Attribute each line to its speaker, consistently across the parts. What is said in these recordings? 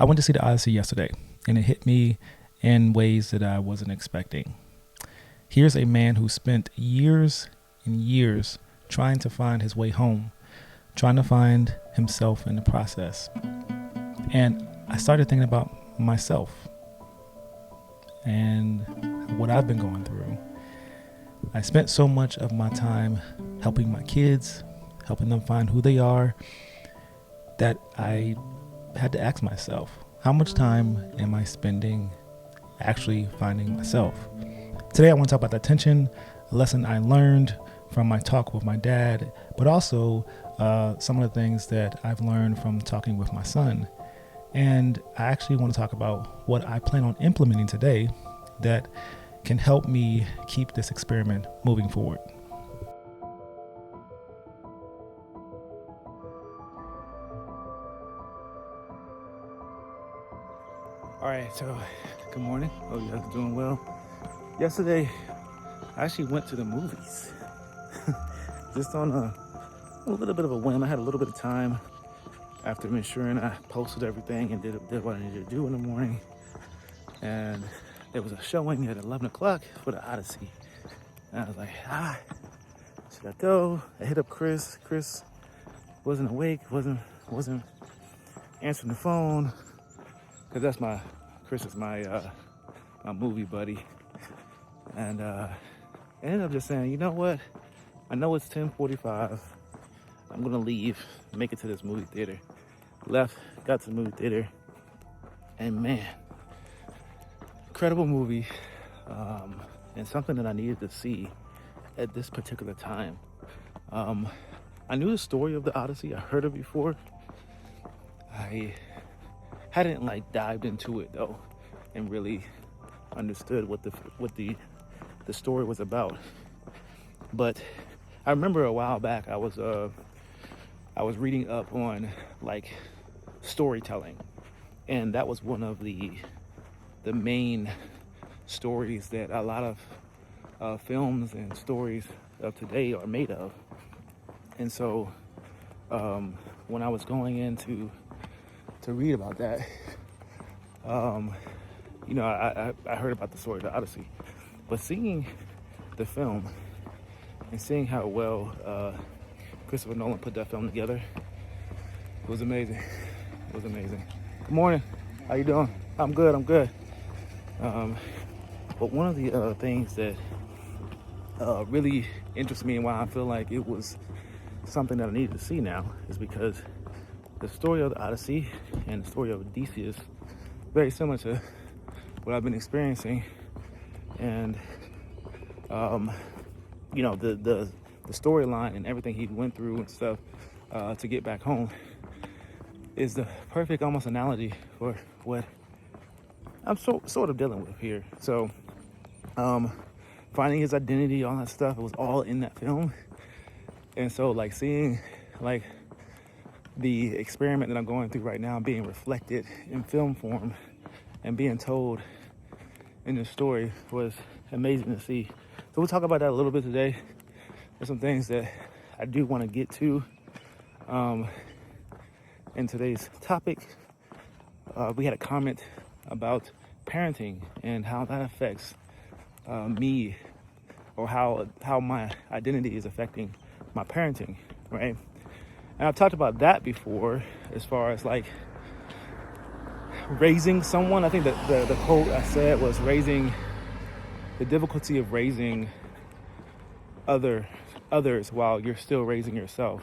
Speaker 1: I went to see the Odyssey yesterday, and it hit me in ways that I wasn't expecting. Here's a man who spent years and years trying to find his way home, trying to find himself in the process. And I started thinking about myself and what I've been going through. I spent so much of my time helping my kids, helping them find who they are, that I had to ask myself, how much time am I spending actually finding myself? Today I want to talk about that tension, a lesson I learned from my talk with my dad, but also some of the things that I've learned from talking with my son. And I actually want to talk about what I plan on implementing today that can help me keep this experiment moving forward. All right, so good morning. Hope you guys are doing well. Yesterday, I actually went to the movies. Just on a little bit of a whim. I had a little bit of time after ensuring I posted everything and did what I needed to do in the morning. And there was a showing at 11 o'clock for the Odyssey. And I was like, should I go? I hit up Chris. Chris wasn't awake, wasn't answering the phone. Because Chris is my movie buddy. And I ended up just saying, you know what? I know it's 10:45. I'm gonna leave, make it to this movie theater. Left, got to the movie theater, and man, incredible movie, and something that I needed to see at this particular time. I knew the story of the Odyssey. I heard it before. I hadn't dived into it though, and really understood what the story was about. But I remember a while back I was reading up on storytelling, and that was one of the main stories that a lot of films and stories of today are made of. And so when I was going in to read about that, I heard about the story of the Odyssey, but seeing the film and seeing how well Christopher Nolan put that film together, it was amazing. It was amazing. Good morning. How you doing? I'm good. But one of the things that really interests me and why I feel like it was something that I needed to see now is because the story of the Odyssey and the story of Odysseus is very similar to what I've been experiencing. And the storyline and everything he went through and stuff to get back home is the perfect almost analogy for what I'm sort of dealing with here. So finding his identity, all that stuff, it was all in that film. And so seeing the experiment that I'm going through right now being reflected in film form and being told in this story was amazing to see. So we'll talk about that a little bit today. There's some things that I do want to get to in today's topic. We had a comment about parenting and how that affects me, or how my identity is affecting my parenting, right? And I've talked about that before as far as raising someone. I think that the quote I said was the difficulty of raising others while you're still raising yourself.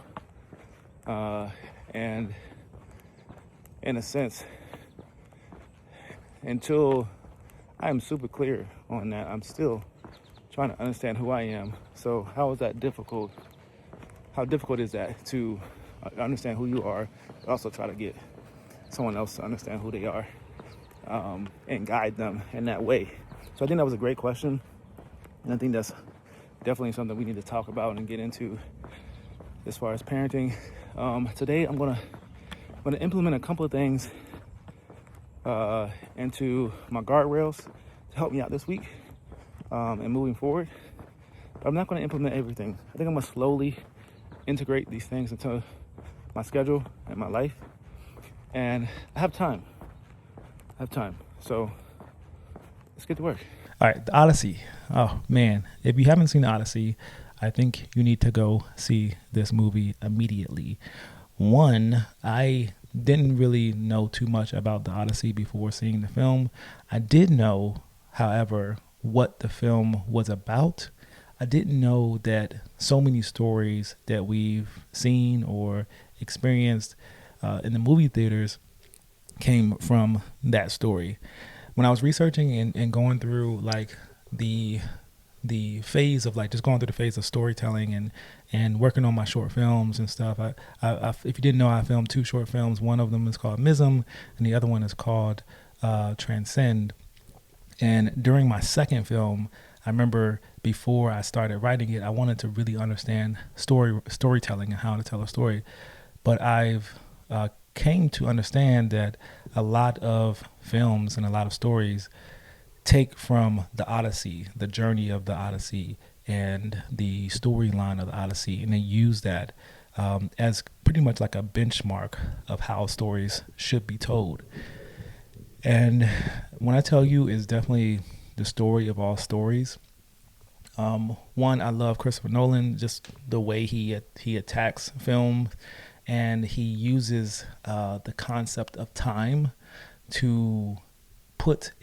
Speaker 1: And in a sense, until I am super clear on that, I'm still trying to understand who I am. So how is that difficult? How difficult is that to understand who you are, but also try to get someone else to understand who they are, and guide them in that way? So I think that was a great question, and I think that's definitely something we need to talk about and get into as far as parenting. Today I'm gonna implement a couple of things into my guardrails to help me out this week and moving forward. But I'm not going to implement everything. I think I'm going to slowly integrate these things into my schedule and my life. And I have time. have time. So let's get to work.
Speaker 2: All right, the Odyssey. Oh man, if you haven't seen the Odyssey, I think you need to go see this movie immediately. One, I didn't really know too much about the Odyssey before seeing the film. I did know, however, what the film was about. I didn't know that so many stories that we've seen or experienced in the movie theaters came from that story. When I was researching and going through like the phase of like just going through the phase of storytelling and working on my short films and stuff. If you didn't know, I filmed two short films. One of them is called Mism, and the other one is called Transcend. And during my second film, I remember before I started writing it, I wanted to really understand storytelling and how to tell a story. But I've came to understand that a lot of films and a lot of stories take from the Odyssey, the journey of the Odyssey, and the storyline of the Odyssey, and they use that as pretty much like a benchmark of how stories should be told. And when I tell you, it's definitely the story of all stories. One, I love Christopher Nolan, just the way he attacks film, and he uses the concept of time to put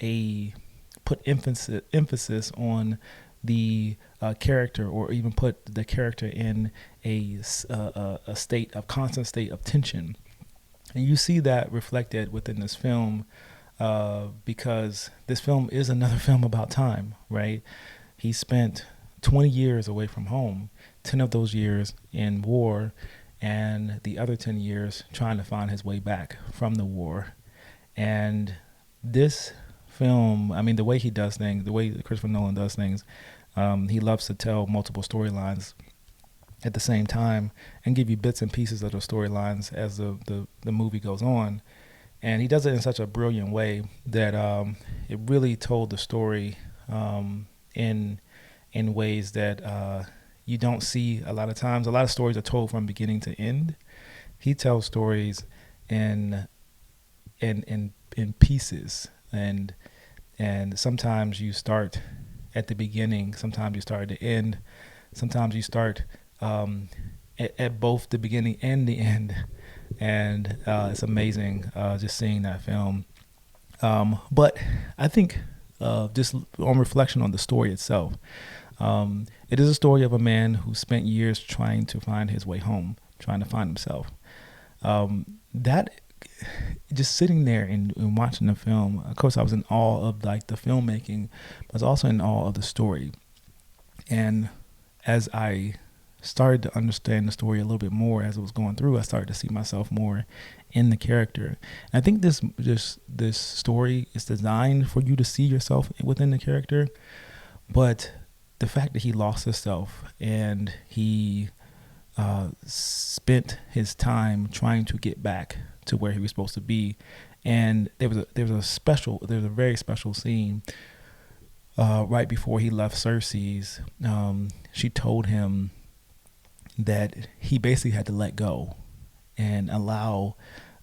Speaker 2: emphasis on the character, or even put the character in a constant state of tension. And you see that reflected within this film, because this film is another film about time, right? He spent 20 years away from home, 10 of those years in war, and the other 10 years trying to find his way back from the war. And this film, I mean, the way he does things, the way Christopher Nolan does things, he loves to tell multiple storylines at the same time and give you bits and pieces of those storylines as the movie goes on. And he does it in such a brilliant way that it really told the story in ways that you don't see a lot of times. A lot of stories are told from beginning to end. He tells stories in pieces, and sometimes you start at the beginning, sometimes you start at the end, sometimes you start at both the beginning and the end. And it's amazing just seeing that film. But I think just on reflection on the story itself, it is a story of a man who spent years trying to find his way home, trying to find himself. That just sitting there and watching the film, of course I was in awe of like the filmmaking, but I was also in awe of the story. And as I started to understand the story a little bit more as it was going through, I started to see myself more in the character. And I think this story is designed for you to see yourself within the character, but the fact that he lost himself and he spent his time trying to get back to where he was supposed to be. And there was a very special scene right before he left Cersei's. She told him that he basically had to let go and allow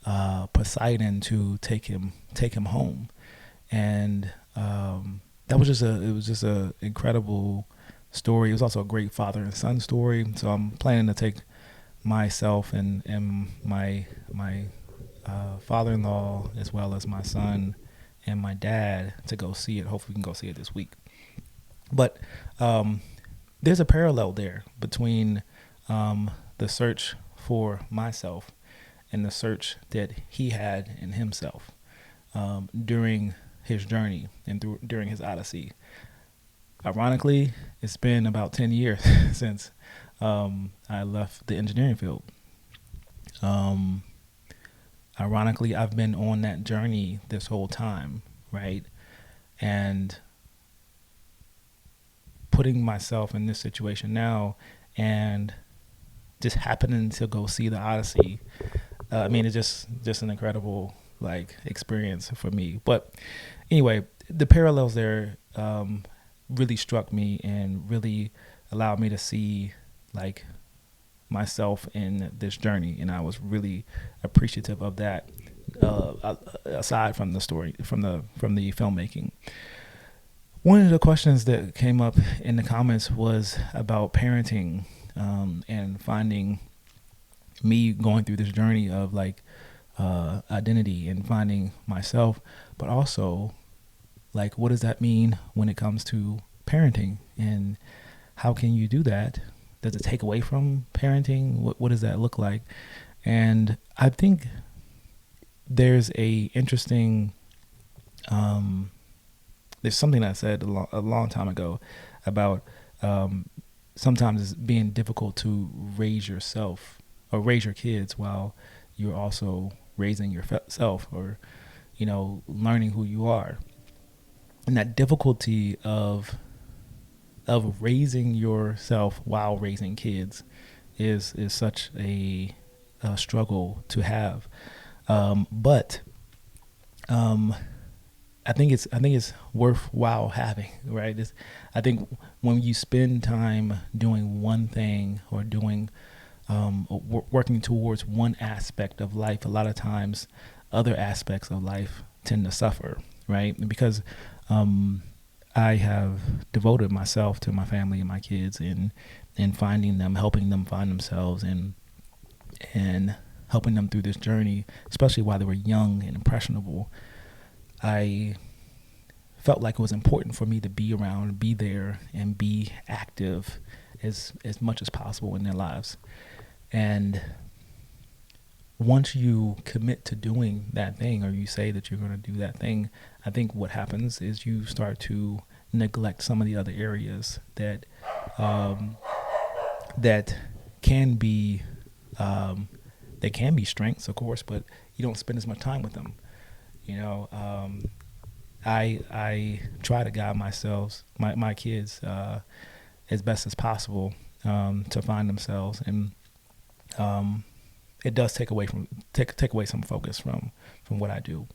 Speaker 2: Poseidon to take him home. And that was just a incredible story. It was also a great father and son story. So I'm planning to take myself and my father-in-law, as well as my son and my dad, to go see it. Hopefully we can go see it this week. But there's a parallel there between the search for myself and the search that he had in himself during his journey and during his Odyssey. Ironically, it's been about 10 years since I left the engineering field. Ironically, I've been on that journey this whole time, right? And putting myself in this situation now and just happening to go see the Odyssey, I mean, it's just an incredible like experience for me. But anyway, the parallels there really struck me and really allowed me to see like myself in this journey, and I was really appreciative of that aside from the story, from the filmmaking. One of the questions that came up in the comments was about parenting, and finding me going through this journey of like identity and finding myself, but also like what does that mean when it comes to parenting, and how can you do that? Does it take away from parenting? What does that look like? And I think there's a interesting there's something I said a long time ago about sometimes it's being difficult to raise yourself or raise your kids while you're also raising yourself, or learning who you are. And that difficulty of raising yourself while raising kids is such a struggle to have. But I think it's worthwhile having, right? I think when you spend time doing one thing or doing working towards one aspect of life, a lot of times other aspects of life tend to suffer, right? Because I have devoted myself to my family and my kids, and finding them, helping them find themselves, and helping them through this journey, especially while they were young and impressionable. I felt like it was important for me to be around, be there, and be active as much as possible in their lives. And once you commit to doing that thing, or you say that you're going to do that thing, I think what happens is you start to neglect some of the other areas that that can be strengths, of course, but you don't spend as much time with them. I try to guide my kids as best as possible to find themselves, and it does take away some focus from what I do,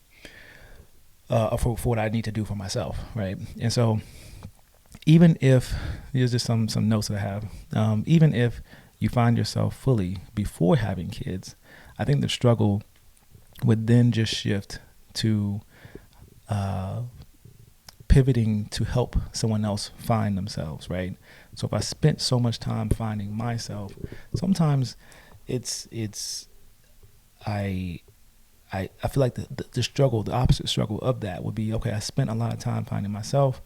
Speaker 2: for what I need to do for myself, right? And so, even if there's just some notes that I have, even if you find yourself fully before having kids, I think the struggle would then just shift to pivoting to help someone else find themselves, right? So if I spent so much time finding myself, sometimes I feel like the struggle, the opposite struggle of that would be, okay, I spent a lot of time finding myself.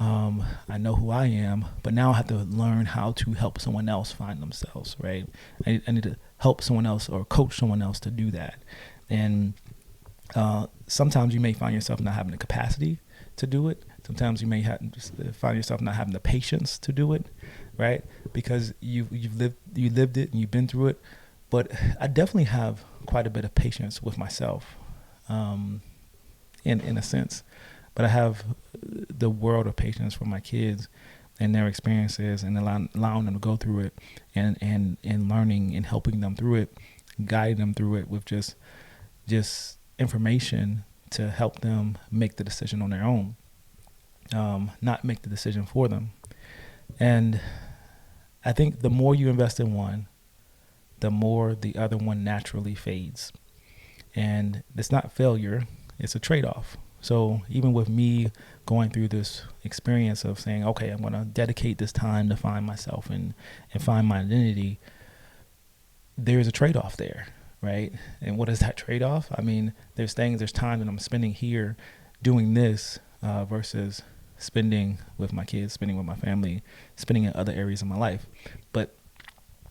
Speaker 2: I know who I am, but now I have to learn how to help someone else find themselves, right? I need to help someone else or coach someone else to do that. And sometimes you may find yourself not having the capacity to do it. Sometimes you may find yourself not having the patience to do it, right? Because you've lived it and you've been through it. But I definitely have quite a bit of patience with myself, in a sense. But I have the world of patience for my kids and their experiences, and allowing them to go through it, and learning and helping them through it, guiding them through it with just information to help them make the decision on their own, not make the decision for them. And I think the more you invest in one, the more the other one naturally fades. And it's not failure, it's a trade-off. So even with me going through this experience of saying, okay, I'm going to dedicate this time to find myself and find my identity, there's a trade-off there, right? And what is that trade-off? I mean, there's time that I'm spending here doing this versus spending with my kids, spending with my family, spending in other areas of my life. But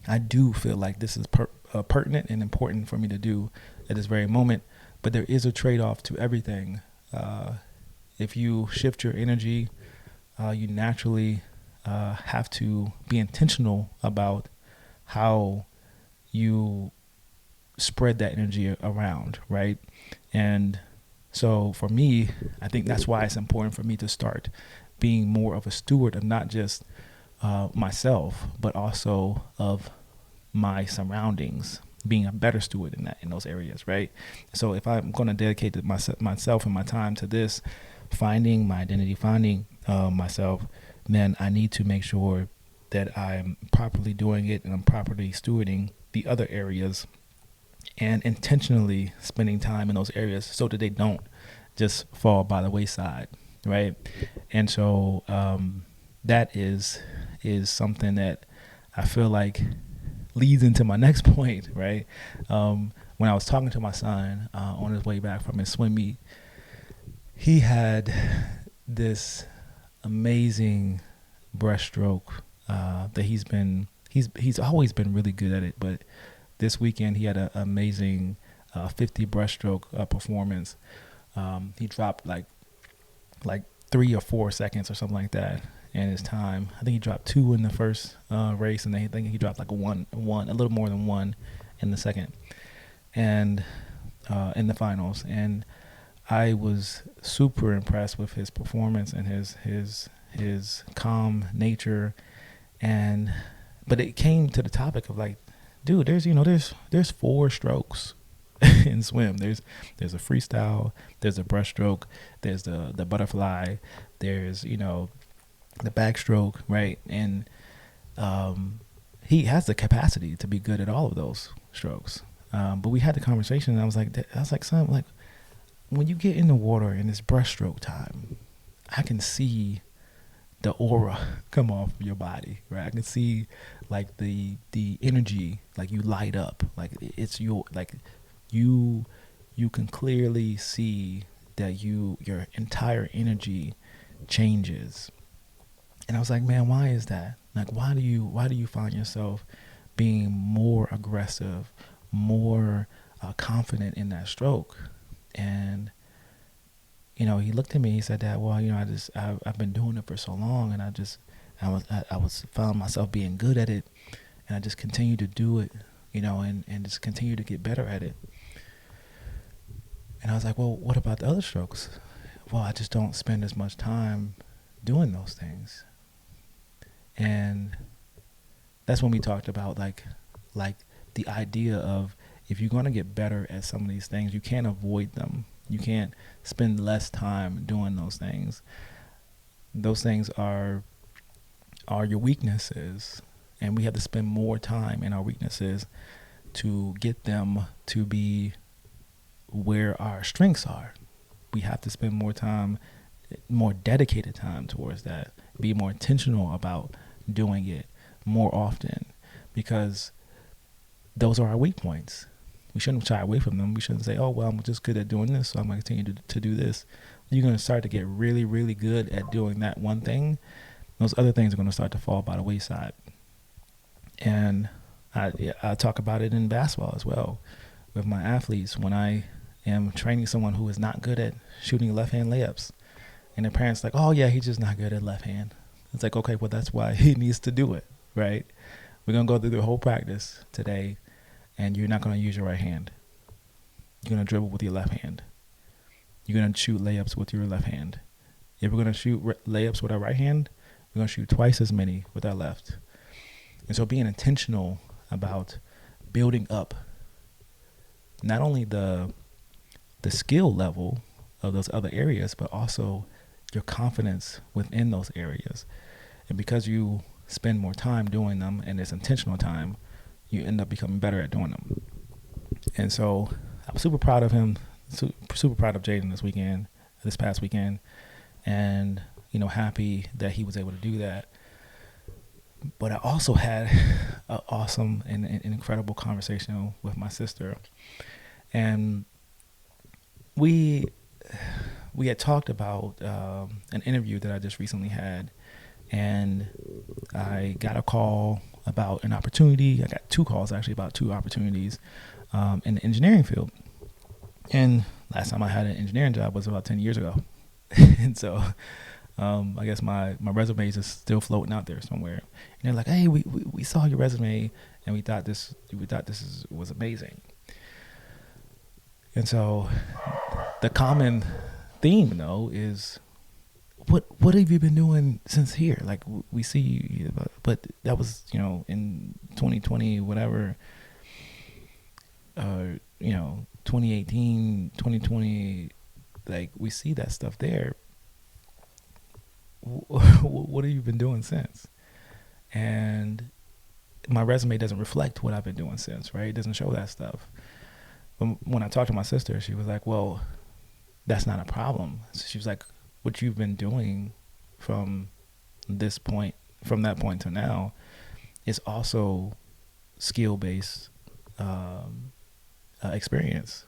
Speaker 2: I do feel like this is pertinent and important for me to do at this very moment. But there is a trade-off to everything. If you shift your energy, you naturally have to be intentional about how you spread that energy around, right? And so for me, I think that's why it's important for me to start being more of a steward of not just myself, but also of my surroundings, being a better steward in those areas, right? So if I'm going to dedicate myself and my time to this, finding my identity, finding myself, then I need to make sure that I'm properly doing it and I'm properly stewarding the other areas and intentionally spending time in those areas so that they don't just fall by the wayside, right? And so that is something that I feel like leads into my next point, right? When I was talking to my son on his way back from his swim meet, he had this amazing breaststroke that he's always been really good at it, but this weekend he had an amazing 50 breaststroke performance. He dropped like 3 or 4 seconds or something like that in his time. I think he dropped 2 in the first race, and then I think he dropped like a little more than 1 in the second, and in the finals. And I was super impressed with his performance and his calm nature. And but it came to the topic of like, dude, there's 4 strokes in swim. There's a freestyle, there's a breaststroke, there's the butterfly, there's the backstroke, right? And he has the capacity to be good at all of those strokes. But we had the conversation, and I was like, son, like when you get in the water and it's breaststroke time, I can see the aura come off your body, right? I can see like the energy, like you light up, like it's your like you can clearly see that your entire energy changes. And I was like, man, why is that? Like, why do you find yourself being more aggressive, more confident in that stroke? And he looked at me. He said that, well, I've been doing it for so long, and I was found myself being good at it, and I just continue to do it, and just continue to get better at it. And I was like, well, what about the other strokes? Well, I just don't spend as much time doing those things. And that's when we talked about like the idea of, if you're going to get better at some of these things, you can't avoid them. You can't spend less time doing those things. Those things are your weaknesses, and we have to spend more time in our weaknesses to get them to be where our strengths are. We have to spend more time, more dedicated time towards that. Be more intentional about doing it more often, because those are our weak points. We shouldn't shy away from them. We shouldn't say, oh, well, I'm just good at doing this, so I'm going to continue to do this. You're going to start to get really, really good at doing that one thing. Those other things are going to start to fall by the wayside. And I talk about it in basketball as well with my athletes. When I am training someone who is not good at shooting left-hand layups, and their parents like, oh, yeah, he's just not good at left hand. It's like, okay, well, that's why he needs to do it, right? We're going to go through the whole practice today, and you're not going to use your right hand. You're going to dribble with your left hand. You're going to shoot layups with your left hand. If we're going to shoot layups with our right hand, we're going to shoot twice as many with our left. And so being intentional about building up not only the skill level of those other areas, but also your confidence within those areas. And because you spend more time doing them, and it's intentional time, you end up becoming better at doing them. And so I'm super proud of him, super proud of Jaden this past weekend, and happy that he was able to do that. But I also had an awesome and an incredible conversation with my sister, and we had talked about an interview that I just recently had, and I got a call about an opportunity. I got 2 calls actually about 2 opportunities in the engineering field. And last time I had an engineering job was about 10 years ago. And so I guess my resume is just still floating out there somewhere. And they're like, hey, we saw your resume, and we thought this was amazing. And so the common theme, though, is what have you been doing since here? Like, we see you, but that was in 2020, whatever, 2018, 2020, like, we see that stuff there. What have you been doing since? And my resume doesn't reflect what I've been doing since, right? It doesn't show that stuff. when I talked to my sister, she was like, well, that's not a problem. So she was like, what you've been doing from this point, from that point to now, is also skill based experience.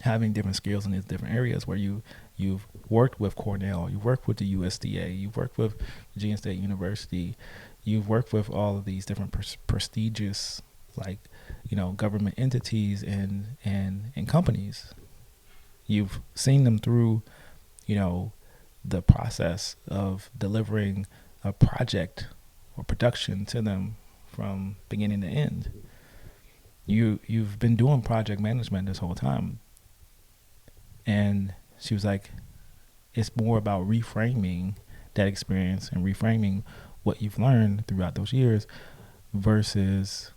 Speaker 2: Having different skills in these different areas where you've worked with Cornell, you've worked with the USDA, you've worked with Virginia State University, you've worked with all of these different prestigious, like, government entities and companies. You've seen them through, the process of delivering a project or production to them from beginning to end. You've been doing project management this whole time. And she was like, it's more about reframing that experience and reframing what you've learned throughout those years versus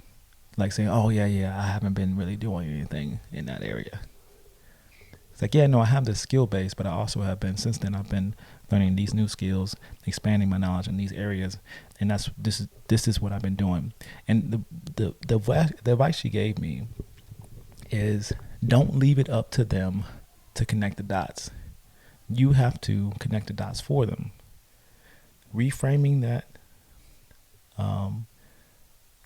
Speaker 2: like saying, oh yeah, I haven't been really doing anything in that area. It's like, yeah, no, I have this skill base, but I also have been, since then, I've been learning these new skills, expanding my knowledge in these areas. And this is what I've been doing. And the advice she gave me is, don't leave it up to them to connect the dots. You have to connect the dots for them. Reframing that,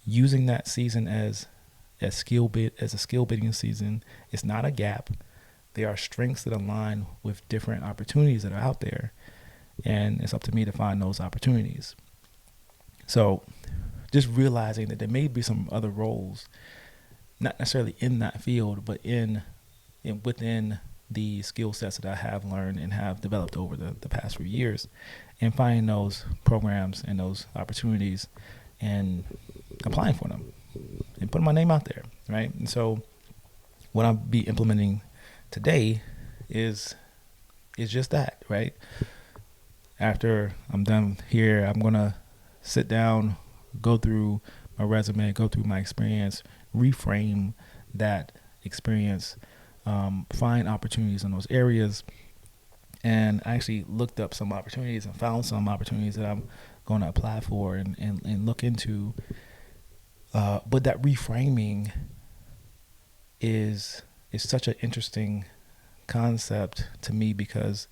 Speaker 2: using that season as a skill building season. It's not a gap. There are strengths that align with different opportunities that are out there, and it's up to me to find those opportunities. So just realizing that there may be some other roles, not necessarily in that field, but within the skill sets that I have learned and have developed over the past few years, and finding those programs and those opportunities and applying for them and putting my name out there, right? And so what I'll be implementing today is just that, right? After I'm done here, I'm going to sit down, go through my resume, go through my experience, reframe that experience, find opportunities in those areas. And I actually looked up some opportunities and found some opportunities that I'm going to apply for and look into. But that reframing is such an interesting concept to me, because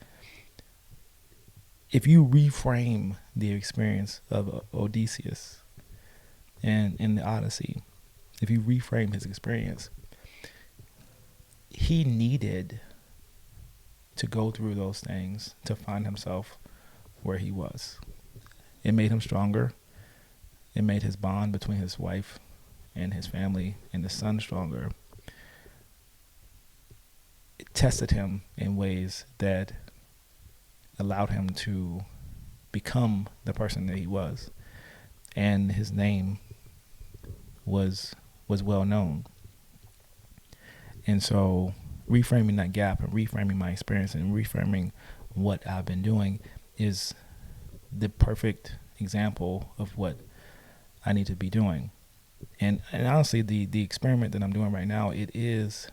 Speaker 2: if you reframe the experience of Odysseus and in the Odyssey, if you reframe his experience, he needed to go through those things to find himself where he was. It made him stronger. It made his bond between his wife and his family and his son stronger. It tested him in ways that allowed him to become the person that he was. And his name was well known. And so reframing that gap and reframing my experience and reframing what I've been doing is the perfect example of what I need to be doing. And honestly, the experiment that I'm doing right now, it is,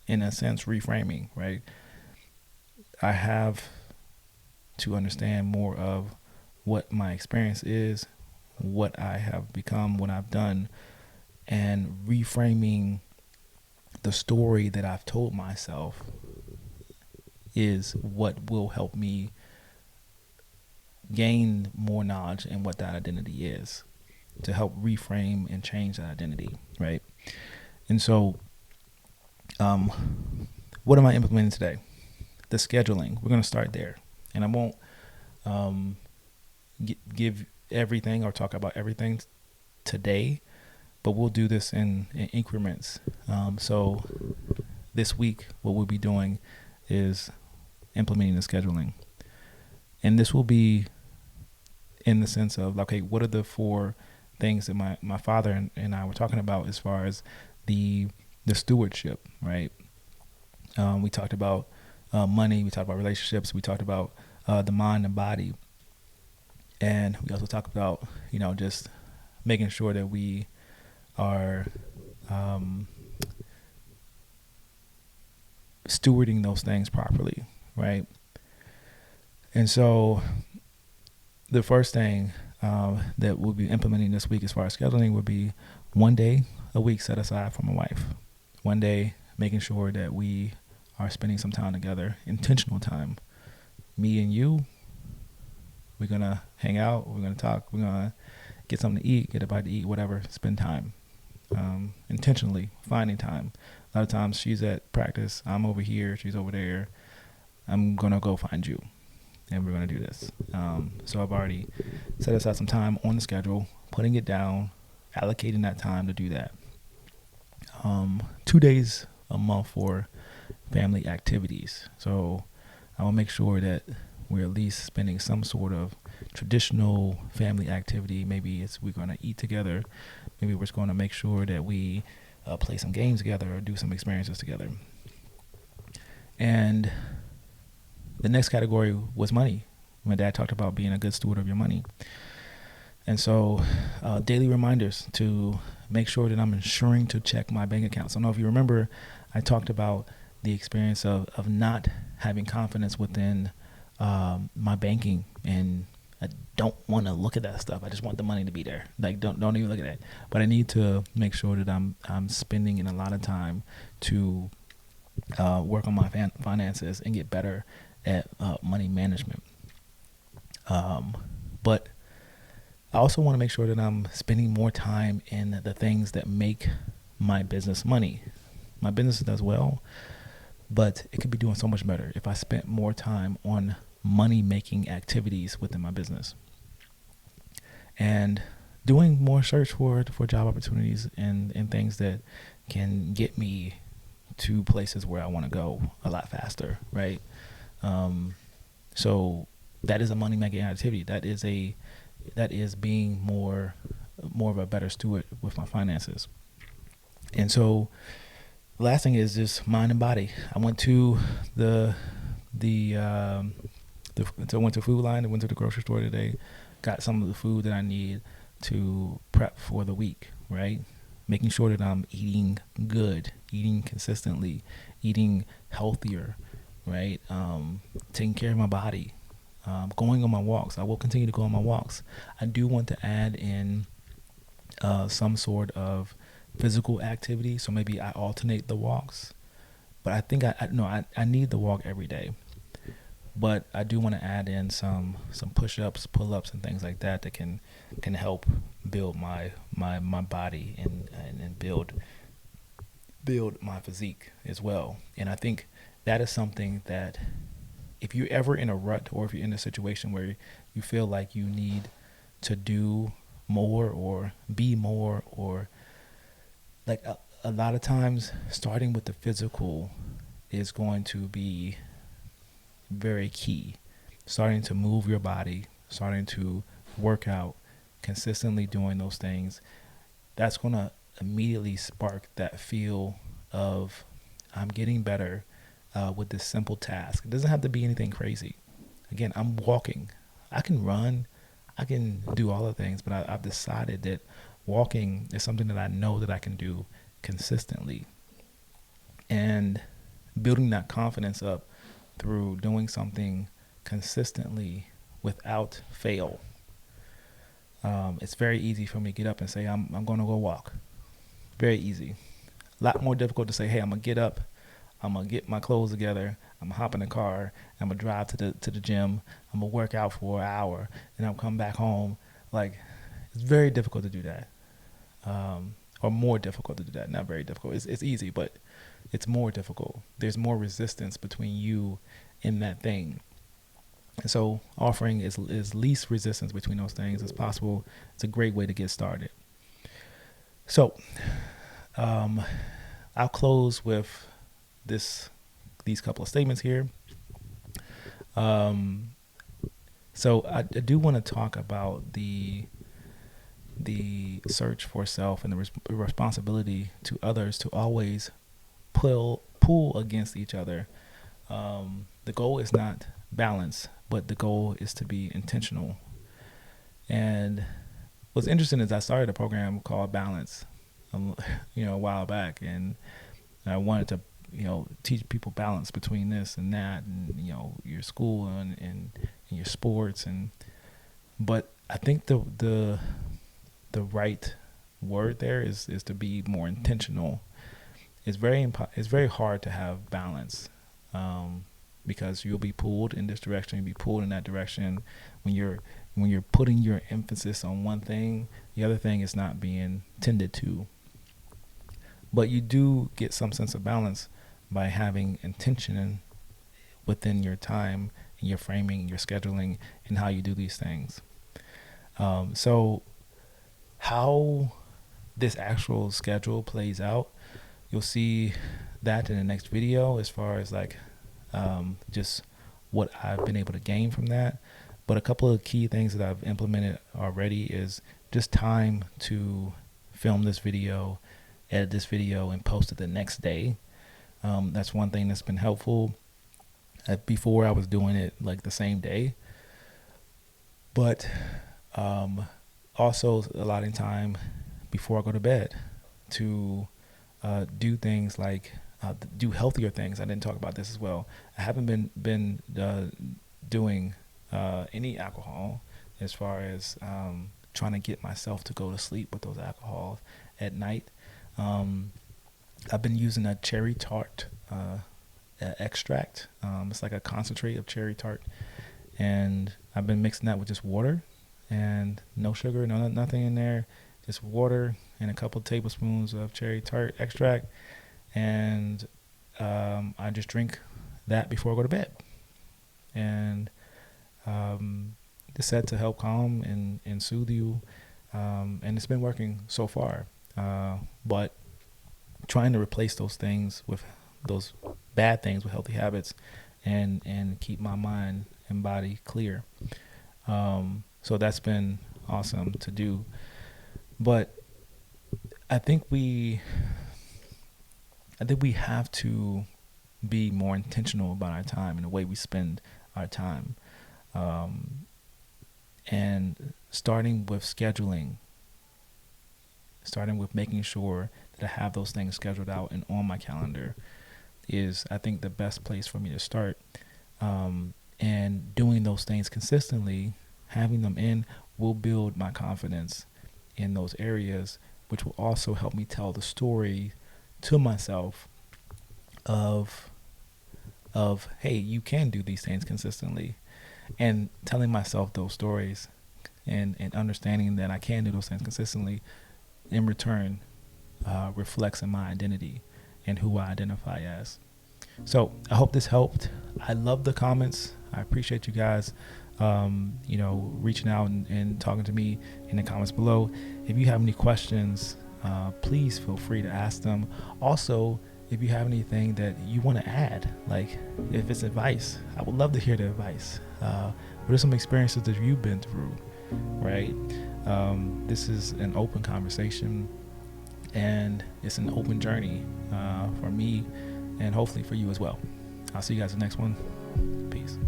Speaker 2: in a sense, reframing, right? I have to understand more of what my experience is, what I have become, what I've done, and reframing the story that I've told myself is what will help me gain more knowledge in what that identity is, to help reframe and change that identity, right? And so what am I implementing today? The scheduling. We're going to start there. And I won't give everything or talk about everything today, but we'll do this in increments. So this week, what we'll be doing is implementing the scheduling. And this will be in the sense of, okay, what are the 4 things that my father and I were talking about as far as the stewardship, right? We talked about money, we talked about relationships, we talked about the mind and body. And we also talked about, just making sure that we are stewarding those things properly, right? And so the first thing that we'll be implementing this week as far as scheduling would be 1 day a week set aside for my wife, one day making sure that we are spending some time together, intentional time. Me and you, we're going to hang out, we're going to talk, we're going to get something to eat, get a bite to eat, whatever, spend time. Intentionally finding time. A lot of times she's at practice, I'm over here, she's over there. I'm going to go find you and we're going to do this. So I've already set aside some time on the schedule, putting it down, allocating that time to do that. 2 days a month for family activities. So I will make sure that we're at least spending some sort of traditional family activity. Maybe it's we're going to eat together. Maybe we're just going to make sure that we play some games together or do some experiences together. And the next category was money. My dad talked about being a good steward of your money. And so daily reminders to make sure that I'm ensuring to check my bank account. So I don't know if you remember, I talked about the experience of not having confidence within my banking, and I don't want to look at that stuff. I just want the money to be there. Like don't even look at it. But I need to make sure that I'm spending in a lot of time to work on my finances and get better at money management. But I also want to make sure that I'm spending more time in the things that make my business money. My business does well, but it could be doing so much better if I spent more time on money-making activities within my business. And doing more search for job opportunities and things that can get me to places where I want to go a lot faster, right? So that is a money-making activity. That is being more of a better steward with my finances. And so the last thing is just mind and body. I went to I went to Food Line. I went to the grocery store today, got some of the food that I need to prep for the week, right? Making sure that I'm eating good, eating consistently, eating healthier, right? Taking care of my body, going on my walks. I will continue to go on my walks. I do want to add in some sort of physical activity. So maybe I alternate the walks, but I think I need the walk every day. But I do want to add in some push-ups, pull-ups, and things like that can help build my body and build my physique as well. And I think that is something that if you're ever in a rut or if you're in a situation where you feel like you need to do more or be more, or like a lot of times starting with the physical is going to be very key. Starting to move your body, starting to work out, consistently doing those things, that's going to immediately spark that feel of I'm getting better with this simple task. It doesn't have to be anything crazy. Again, I'm walking. I can run. I can do all the things, but I've decided that walking is something that I know that I can do consistently. And building that confidence up through doing something consistently without fail. It's very easy for me to get up and say, I'm going to go walk. Very easy. A lot more difficult to say, hey, I'm going to get up, I'm going to get my clothes together, I'm going to hop in the car, I'm going to drive to the gym, I'm going to work out for an hour, and I'm come back home. Like, it's very difficult to do that. Or more difficult to do that. Not very difficult. It's easy, but it's more difficult. There's more resistance between you and that thing. And so offering is least resistance between those things as possible. It's a great way to get started. So I'll close with these couple of statements here. So I do want to talk about the search for self and the responsibility to others to always pull against each other. The goal is not balance, but the goal is to be intentional. And what's interesting is I started a program called Balance, a while back, and I wanted to, teach people balance between this and that, and your school and your sports, but I think the right word there is to be more intentional. it's very hard to have balance, because you'll be pulled in this direction, you'll be pulled in that direction. When you're putting your emphasis on one thing, the other thing is not being tended to. But you do get some sense of balance by having intention within your time and your framing, your scheduling, and how you do these things. So how this actual schedule plays out, you'll see that in the next video, as far as like just what I've been able to gain from that. But a couple of key things that I've implemented already is just time to film this video, edit this video, and post it the next day. That's one thing that's been helpful. Before, I was doing it like the same day, but also allotting time before I go to bed to do things like do healthier things. I didn't talk about this as well. I haven't been doing any alcohol, as far as trying to get myself to go to sleep with those alcohols at night. I've been using a cherry tart extract. It's like a concentrate of cherry tart, and I've been mixing that with just water and no sugar, nothing in there, just water and a couple tablespoons of cherry tart extract, and I just drink that before I go to bed. And it's said to help calm and soothe you, and it's been working so far. But trying to replace those bad things with healthy habits, and keep my mind and body clear. So that's been awesome to do. But I think we have to be more intentional about our time and the way we spend our time. And starting with scheduling, starting with making sure that I have those things scheduled out and on my calendar is, I think, the best place for me to start. And doing those things consistently, having them in, will build my confidence in those areas, which will also help me tell the story to myself of hey, you can do these things consistently. And telling myself those stories and understanding that I can do those things consistently, in return, reflects in my identity and who I identify as. So I hope this helped. I love the comments. I appreciate you guys, reaching out and talking to me in the comments below. If you have any questions, please feel free to ask them. Also, if you have anything that you want to add, like if it's advice, I would love to hear the advice. What are some experiences that you've been through, right? This is an open conversation, and it's an open journey for me, and hopefully for you as well. I'll see you guys in the next one. Peace.